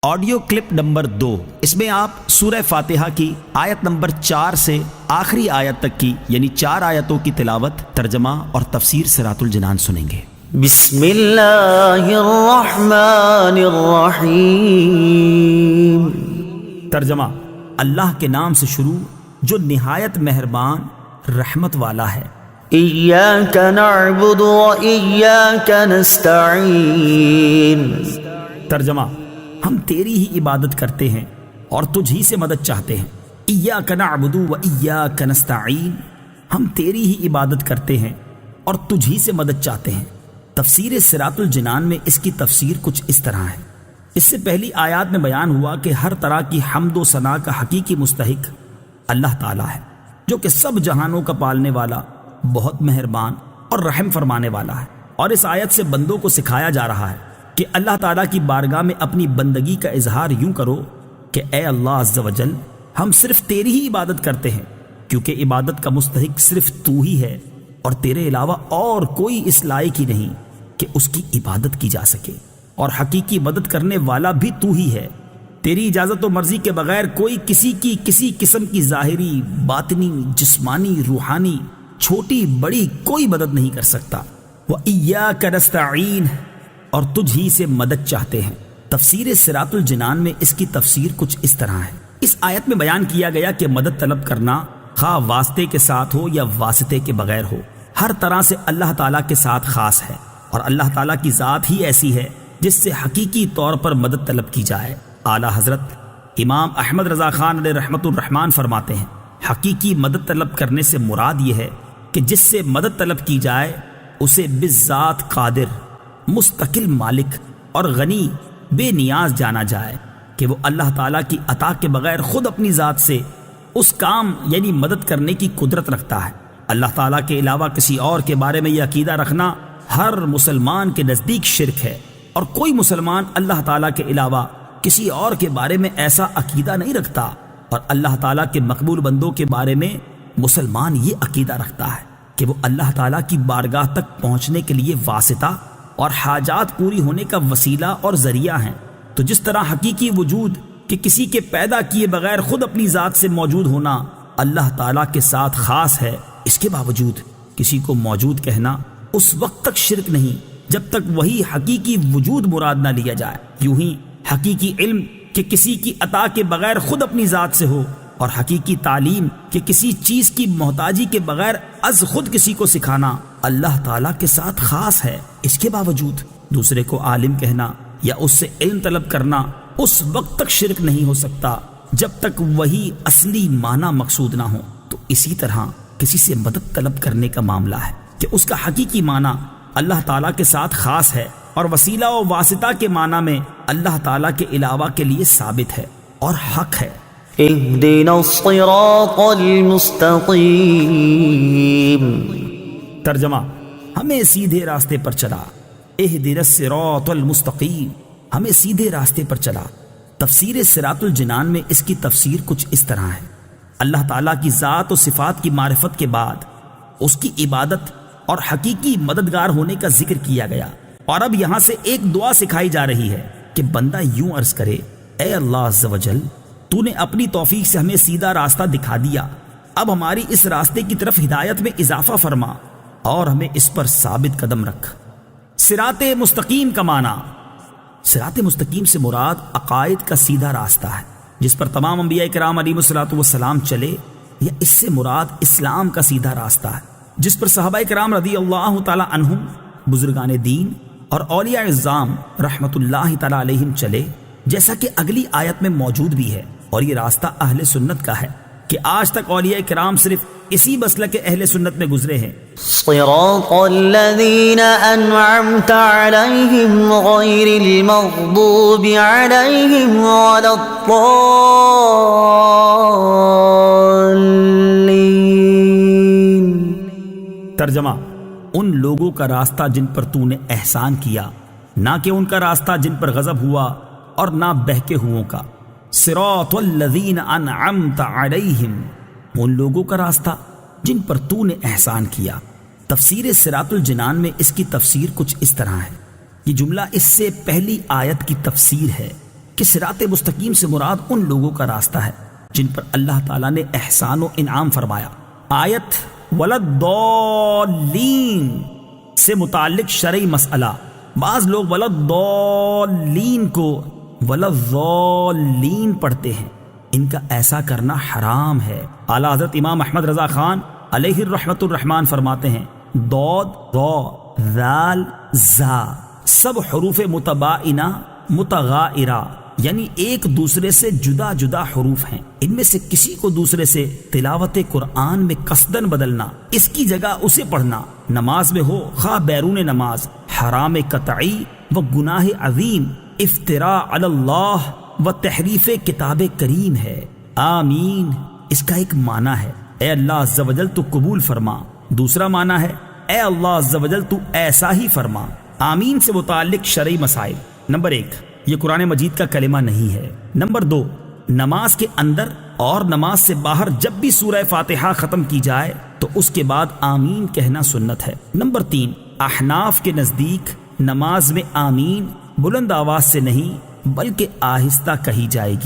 Audio clip number 2، اس میں آپ سورہ فاتحہ کی آیت نمبر 4 سے آخری آیت تک کی یعنی 4 آیتوں کی تلاوت، ترجمہ اور تفسیر صراط الجنان سنیں گے۔ بسم اللہ الرحمن الرحیم۔ ترجمہ: اللہ کے نام سے شروع جو نہایت مہربان رحمت والا ہے۔ ایاک نعبد و ایاک نستعین۔ ترجمہ: ہم تیری ہی عبادت کرتے ہیں اور تجھ ہی سے مدد چاہتے ہیں۔ ایاک نعبد و ایاک نستعین، ہم تیری ہی عبادت کرتے ہیں اور تجھ ہی سے مدد چاہتے ہیں۔ تفسیر صراط الجنان میں اس کی تفسیر کچھ اس طرح ہے۔ اس سے پہلی آیات میں بیان ہوا کہ ہر طرح کی حمد و ثنا کا حقیقی مستحق اللہ تعالیٰ ہے، جو کہ سب جہانوں کا پالنے والا، بہت مہربان اور رحم فرمانے والا ہے۔ اور اس آیت سے بندوں کو سکھایا جا رہا ہے کہ اللہ تعالیٰ کی بارگاہ میں اپنی بندگی کا اظہار یوں کرو کہ اے اللہ عز و جل، ہم صرف تیری ہی عبادت کرتے ہیں، کیونکہ عبادت کا مستحق صرف تو ہی ہے اور تیرے علاوہ اور کوئی اس لائق ہی نہیں کہ اس کی عبادت کی جا سکے، اور حقیقی مدد کرنے والا بھی تو ہی ہے۔ تیری اجازت و مرضی کے بغیر کوئی کسی قسم کی ظاہری، باطنی، جسمانی، روحانی، چھوٹی بڑی کوئی مدد نہیں کر سکتا۔ وَإِيَّاكَ نَسْتَعِينُ، اور تجھ ہی سے مدد چاہتے ہیں۔ تفسیر صراط الجنان میں اس کی تفسیر کچھ اس طرح ہے۔ اس آیت میں بیان کیا گیا کہ مدد طلب کرنا خواہ واسطے کے ساتھ ہو یا واسطے کے بغیر ہو، ہر طرح سے اللہ تعالیٰ کے ساتھ خاص ہے، اور اللہ تعالیٰ کی ذات ہی ایسی ہے جس سے حقیقی طور پر مدد طلب کی جائے۔ اعلیٰ حضرت امام احمد رضا خان علیہ رحمت الرحمان فرماتے ہیں، حقیقی مدد طلب کرنے سے مراد یہ ہے کہ جس سے مدد طلب کی جائے اسے بالذات قادر، مستقل مالک اور غنی، بے نیاز جانا جائے کہ وہ اللہ تعالیٰ کی عطا کے بغیر خود اپنی ذات سے اس کام یعنی مدد کرنے کی قدرت رکھتا ہے۔ اللہ تعالیٰ کے علاوہ کسی اور کے بارے میں یہ عقیدہ رکھنا ہر مسلمان کے نزدیک شرک ہے، اور کوئی مسلمان اللہ تعالیٰ کے علاوہ کسی اور کے بارے میں ایسا عقیدہ نہیں رکھتا، اور اللہ تعالیٰ کے مقبول بندوں کے بارے میں مسلمان یہ عقیدہ رکھتا ہے کہ وہ اللہ تعالیٰ کی بارگاہ تک پہنچنے کے لیے واسطہ اور حاجات پوری ہونے کا وسیلہ اور ذریعہ ہیں۔ تو جس طرح حقیقی وجود کہ کسی کے پیدا کیے بغیر خود اپنی ذات سے موجود ہونا اللہ تعالیٰ کے ساتھ خاص ہے، اس کے باوجود کسی کو موجود کہنا اس وقت تک شرک نہیں جب تک وہی حقیقی وجود مراد نہ لیا جائے۔ یوں ہی حقیقی علم کہ کسی کی عطا کے بغیر خود اپنی ذات سے ہو، اور حقیقی تعلیم کہ کسی چیز کی محتاجی کے بغیر از خود کسی کو سکھانا اللہ تعالیٰ کے ساتھ خاص ہے، اس کے باوجود دوسرے کو عالم کہنا یا اس سے علم طلب کرنا اس وقت تک شرک نہیں ہو سکتا جب تک وہی اصلی معنی مقصود نہ ہو۔ تو اسی طرح کسی سے مدد طلب کرنے کا معاملہ ہے کہ اس کا حقیقی معنی اللہ تعالیٰ کے ساتھ خاص ہے، اور وسیلہ و واسطہ کے معنی میں اللہ تعالیٰ کے علاوہ کے لیے ثابت ہے اور حق ہے۔ اہدنا الصراط المستقیم۔ ترجمہ: ہمیں سیدھے راستے پر چلا۔ اہدنا الصراط المستقیم، ہمیں سیدھے راستے پر چلا۔ تفسیر صراط الجنان میں اس کی تفسیر کچھ اس طرح ہے۔ اللہ تعالیٰ کی ذات و صفات کی معرفت کے بعد اس کی عبادت اور حقیقی مددگار ہونے کا ذکر کیا گیا، اور اب یہاں سے ایک دعا سکھائی جا رہی ہے کہ بندہ یوں عرض کرے، اے اللہ عز و جل، تو نے اپنی توفیق سے ہمیں سیدھا راستہ دکھا دیا، اب ہماری اس راستے کی طرف ہدایت میں اضافہ فرما اور ہمیں اس پر ثابت قدم رکھ۔ صراط مستقیم کا معنی، صراط مستقیم سے مراد عقائد کا سیدھا راستہ ہے جس پر تمام انبیاء کرام علیہم الصلوۃ والسلام چلے، یا اس سے مراد اسلام کا سیدھا راستہ ہے جس پر صحابہ کرام رضی اللہ تعالی عنہم، بزرگان دین اور اولیاء اعظام رحمت اللہ تعالی علیہم چلے، جیسا کہ اگلی آیت میں موجود بھی ہے۔ اور یہ راستہ اہل سنت کا ہے کہ آج تک اولیاء کرام صرف اسی مسلک کے اہل سنت میں گزرے ہیں۔ صراط الذین انعمت علیہم غیر المغضوب علیہم ولا الضالین۔ ترجمہ: ان لوگوں کا راستہ جن پر تو نے احسان کیا، نہ کہ ان کا راستہ جن پر غضب ہوا اور نہ بہکے ہوئوں کا۔ صراط الذین انعمت علیہم، ان لوگوں کا راستہ جن پر تو نے احسان کیا۔ تفسیر صراط الجنان میں اس کی تفسیر کچھ اس طرح ہے۔ یہ جملہ اس سے پہلی آیت کی تفسیر ہے کہ صراط مستقیم سے مراد ان لوگوں کا راستہ ہے جن پر اللہ تعالیٰ نے احسان و انعام فرمایا۔ آیت ولضالین سے متعلق شرعی مسئلہ، بعض لوگ ولضالین کو ولضالین پڑھتے ہیں، ان کا ایسا کرنا حرام ہے۔ اعلیٰ حضرت امام احمد رضا خان علیہ الرحمت الرحمان فرماتے ہیں ضاد ضا ذال زا سب حروف متباینہ متغائرہ یعنی ایک دوسرے سے جدا جدا حروف ہیں، ان میں سے کسی کو دوسرے سے تلاوت قرآن میں قصدن بدلنا، اس کی جگہ اسے پڑھنا، نماز میں ہو خواہ بیرون نماز، حرام قطعی و گناہ عظیم، افتراء علی اللہ و تحریف کتاب کریم ہے۔ آمین اس کا ایک معنی ہے اے اللہ عز و جل تو قبول فرما، دوسرا معنی ہے اے اللہ عز و جل تو ایسا ہی فرما۔ آمین سے متعلق شرعی مسائل، نمبر 1 یہ قرآن مجید کا کلمہ نہیں ہے۔ نمبر 2 نماز کے اندر اور نماز سے باہر جب بھی سورہ فاتحہ ختم کی جائے تو اس کے بعد آمین کہنا سنت ہے۔ نمبر 3 احناف کے نزدیک نماز میں آمین بلند آواز سے نہیں بلکہ آہستہ کہی جائے گی۔